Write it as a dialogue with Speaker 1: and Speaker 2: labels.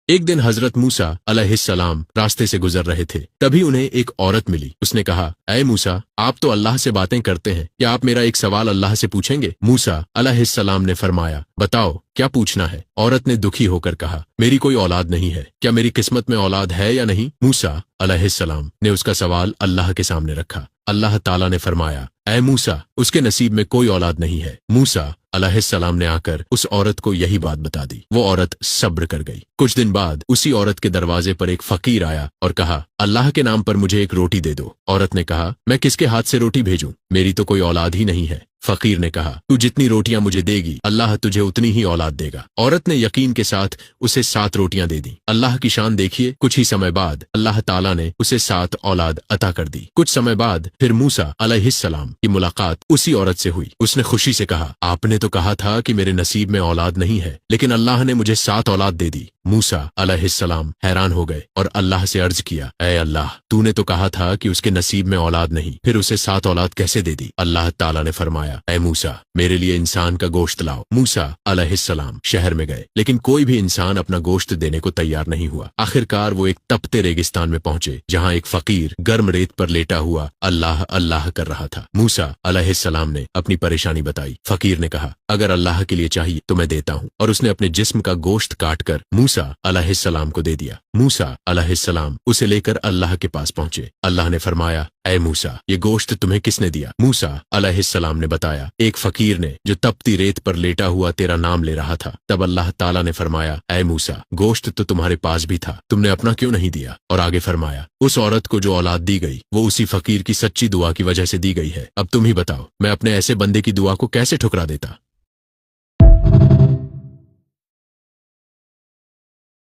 Speaker 1: ایک दिन हजरत मूसा अलैहिस्सलाम रास्ते से गुजर रहे थे। तभी उन्हें एक औरत मिली। उसने कहा, ऐ मूसा, आप तो अल्लाह से बातें करते हैं, क्या आप मेरा एक सवाल अल्लाह से पूछेंगे? मूसा अलैहिस्सलाम ने फरमाया, बताओ क्या पूछना है? औरत ने दुखी होकर कहा, मेरी कोई औलाद नहीं है, क्या मेरी किस्मत में औलाद है या नहीं? मूसा अलैहिस्सलाम ने उसका सवाल अल्लाह के सामने रखा। अल्लाह ताला ने फरमाया, ऐ मूसा, उसके नसीब में कोई औलाद नहीं है। मूसा अलैहिस्सलाम ने आकर उस औरत को यही बात बता दी। वो औरत सब्र कर गई। कुछ दिन बाद उसी औरत के दरवाजे पर एक फकीर आया और कहा, अल्लाह के नाम पर मुझे एक रोटी दे दो। औरत ने कहा, मैं किसके हाथ से रोटी भेजूं? मेरी तो कोई औलाद ही नहीं है। फकीर ने कहा, तू जितनी रोटियां मुझे देगी अल्लाह तुझे उतनी ही औलाद देगा। औरत ने यकीन के साथ उसे 7 रोटियां दे दी। अल्लाह की शान देखिए, कुछ ही समय बाद अल्लाह ताला ने उसे 7 औलाद अता कर दी। कुछ समय बाद फिर मूसा अलैहिस्सलाम की मुलाकात उसी औरत से हुई। उसने खुशी से कहा, आपने तो कहा था कि मेरे नसीब में औलाद नहीं है, लेकिन अल्लाह ने मुझे 7 औलाद दे दी। मूसा अलैहिस्सलाम हैरान हो गए और अल्लाह से अर्ज किया, ऐ अल्लाह, तूने तो कहा था कि उसके नसीब में औलाद नहीं, फिर उसे 7 औलाद कैसे दे दी? अल्लाह ताला ने फरमाया, ऐ मूसा, मेरे लिए इंसान का गोश्त लाओ। मूसा अलैहिस्सलाम शहर में गए, लेकिन कोई भी इंसान अपना गोश्त देने को तैयार नहीं हुआ। आखिरकार वो एक तपते रेगिस्तान में पहुंचे, जहां एक फकीर गर्म रेत पर लेटा हुआ अल्लाह अल्लाह कर रहा था। मूसा अलैहिस्सलाम ने अपनी परेशानी बताई। फकीर ने कहा, अगर अल्लाह के लिए चाहिए तो मैं देता हूं, और उसने अपने जिस्म का गोश्त काट कर मूसा अलैहिस्सलाम को दे दिया। मूसा अलैहिस्सलाम उसे लेकर अल्लाह के पास पहुंचे। अल्लाह ने फरमाया, ऐ मूसा, ये गोश्त तुम्हें किसने दिया? मूसा अलैहिस्सलाम ने बताया, एक फकीर ने, जो तपती रेत पर लेटा हुआ तेरा नाम ले रहा था। तब अल्लाह ताला ने फरमाया, ऐ मूसा, गोश्त तो तुम्हारे पास भी था, तुमने अपना क्यों नहीं दिया? और आगे फरमाया, उस औरत को जो औलाद दी गई वो उसी फकीर की सच्ची दुआ की वजह से दी गई है। अब तुम ही बताओ, मैं अपने ऐसे बंदे की दुआ को कैसे ठुकरा देता?